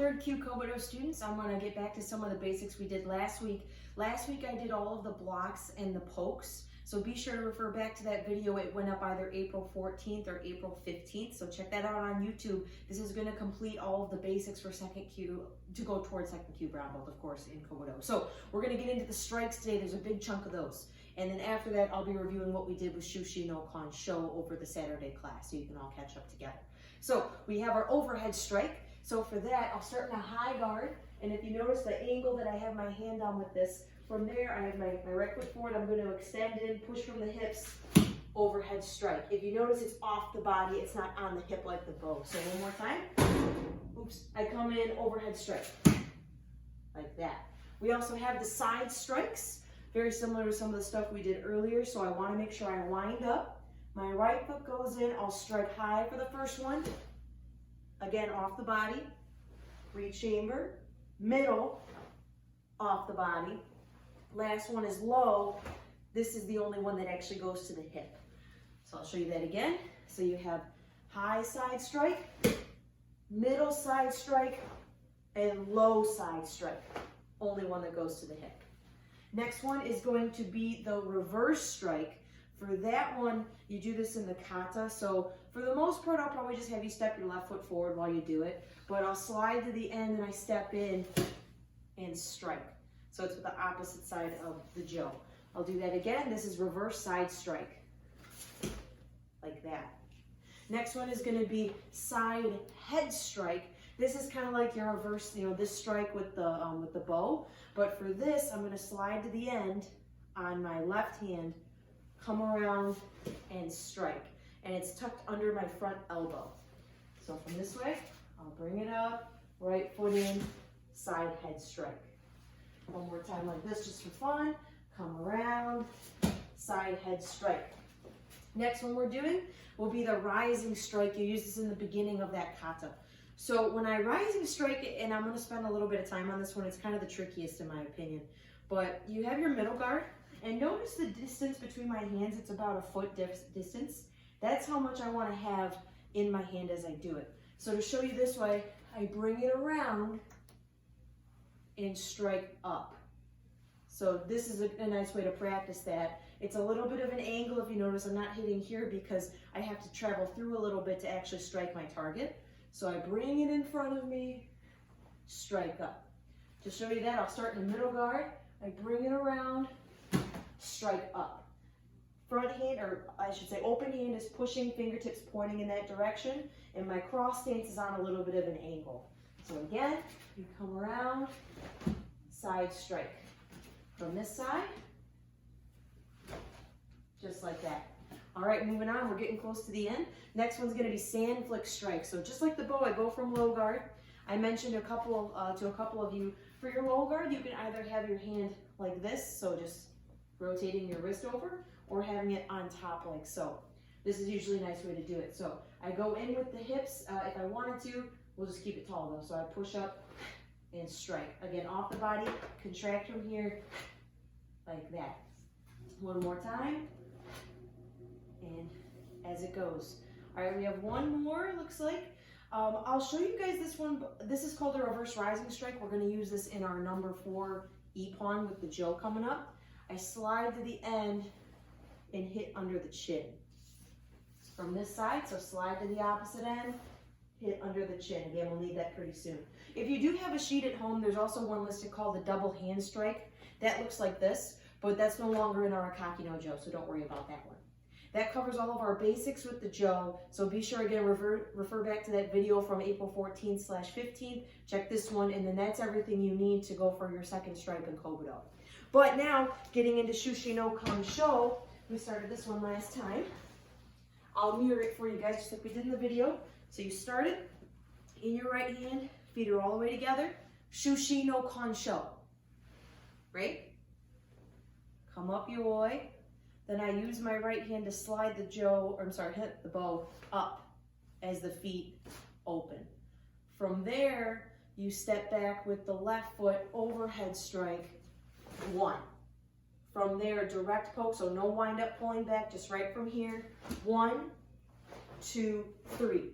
Third Q Kobudo students, I'm going to get back to some of the basics we did last week. Last week I did all of the blocks and the pokes, so be sure to refer back to that video. It went up either April 14th or April 15th, so check that out on YouTube. This is going to complete all of the basics for second Q, to go towards second Q brown belt, of course, in Kobudo. So we're going to get into the strikes today. There's a big chunk of those. And then after that, I'll be reviewing what we did with Shushi no Kan Sho over the Saturday class, so you can all catch up together. So we have our overhead strike. So for that, I'll start in a high guard. And if you notice the angle that I have my hand on with this, from there I have my right foot forward. I'm going to extend in, push from the hips, overhead strike. If you notice, it's off the body. It's not on the hip like the bow. So one more time. Oops. I come in, overhead strike. Like that. We also have the side strikes. Very similar to some of the stuff we did earlier. So I want to make sure I wind up. My right foot goes in. I'll strike high for the first one. Again, off the body, re-chamber, middle, off the body. Last one is low. This is the only one that actually goes to the hip. So I'll show you that again. So you have high side strike, middle side strike, and low side strike. Only one that goes to the hip. Next one is going to be the reverse strike. For that one, you do this in the kata. So for the most part, I'll probably just have you step your left foot forward while you do it. But I'll slide to the end and I step in and strike. So it's with the opposite side of the jo. I'll do that again. This is reverse side strike. Like that. Next one is going to be side head strike. This is kind of like your reverse, this strike with the bow. But for this, I'm going to slide to the end on my left hand, come around and strike. And it's tucked under my front elbow. So from this way, I'll bring it up, right foot in, side head strike. One more time like this just for fun. Come around, side head strike. Next one we're doing will be the rising strike. You use this in the beginning of that kata. So when I rising strike it, and I'm going to spend a little bit of time on this one, it's kind of the trickiest in my opinion. But you have your middle guard. And notice the distance between my hands, it's about a foot distance. That's how much I want to have in my hand as I do it. So to show you this way, I bring it around and strike up. So this is a nice way to practice that. It's a little bit of an angle. If you notice, I'm not hitting here because I have to travel through a little bit to actually strike my target. So I bring it in front of me, strike up. To show you that, I'll start in the middle guard. I bring it around, strike up. Front hand, or I should say open hand, is pushing, fingertips pointing in that direction, and my cross stance is on a little bit of an angle. So again, you come around, side strike. From this side, just like that. All right, moving on, we're getting close to the end. Next one's gonna be sand flick strike. So just like the bow, I go from low guard. I mentioned to a couple of you, for your low guard, you can either have your hand like this, so just rotating your wrist over, or having it on top like so. This is usually a nice way to do it. So I go in with the hips. If I wanted to, we'll just keep it tall though. So I push up and strike. Again, off the body, contract from here, like that. One more time, and as it goes. All right, we have one more, looks like. I'll show you guys this one. This is called the reverse rising strike. We're gonna use this in our number 4 ippon with the jo coming up. I slide to the end and hit under the chin. From this side, so slide to the opposite end, hit under the chin. Again, we'll need that pretty soon. If you do have a sheet at home, there's also one listed called the double hand strike. That looks like this, but that's no longer in our Akaki no Jo, so don't worry about that one. That covers all of our basics with the jo, so be sure again, refer back to that video from April 14th/15th. Check this one, and then that's everything you need to go for your second stripe in Kobudo. But now, getting into Shushi no Kan Sho, we started this one last time. I'll mirror it for you guys just like we did in the video. So you start it in your right hand, feet are all the way together. Shushi no Kan Sho. Right? Come up yoi. Then I use my right hand to slide the jo, or I'm sorry, hit the bow up as the feet open. From there, you step back with the left foot, overhead strike, 1. From there, direct poke, so no wind up pulling back, just right from here. 1, 2, 3.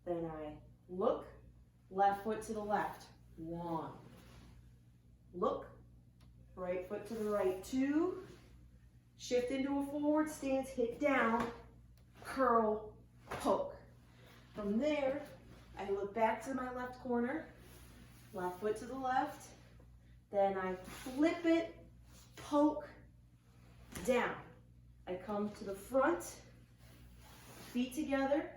Then I look, left foot to the left, 1. Look, right foot to the right, 2. Shift into a forward stance, hit down, curl, poke. From there, I look back to my left corner, left foot to the left, then I flip it, poke, down. I come to the front, feet together,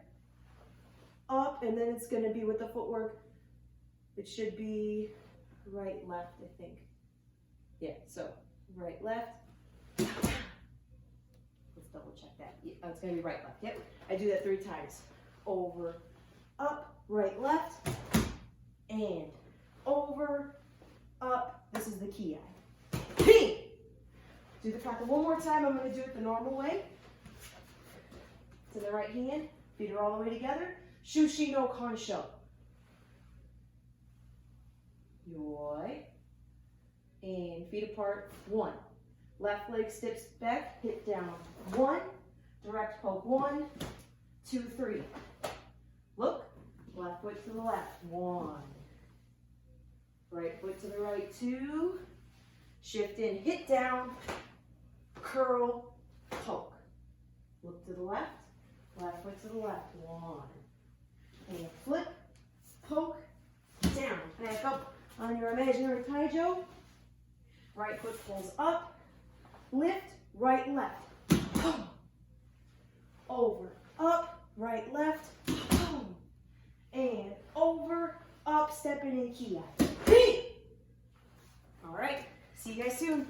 up, and then it's going to be with the footwork. It should be right, left, I think. Yeah, so right, left. Let's double check that. Yeah, oh, it's going to be right, left. Yep, I do that 3 times. Over, up, right, left, and over, up. This is the ki. Ping! Do the kata one more time. I'm going to do it the normal way. To the right hand, feet are all the way together. Shushi no kansho. Yoi. And feet apart, 1. Left leg steps back, hit down, 1. Direct poke, 1, 2, 3. Look, left foot to the left, 1. Right foot to the right, 2. Shift in, hit down, curl, poke. Look to the left, left foot to the left, 1. And flip, poke, down. Back up on your imaginary kaijo. Right foot pulls up, lift, right, left. Over, up, right, left. And over, up, stepping in ki. All right, see you guys soon.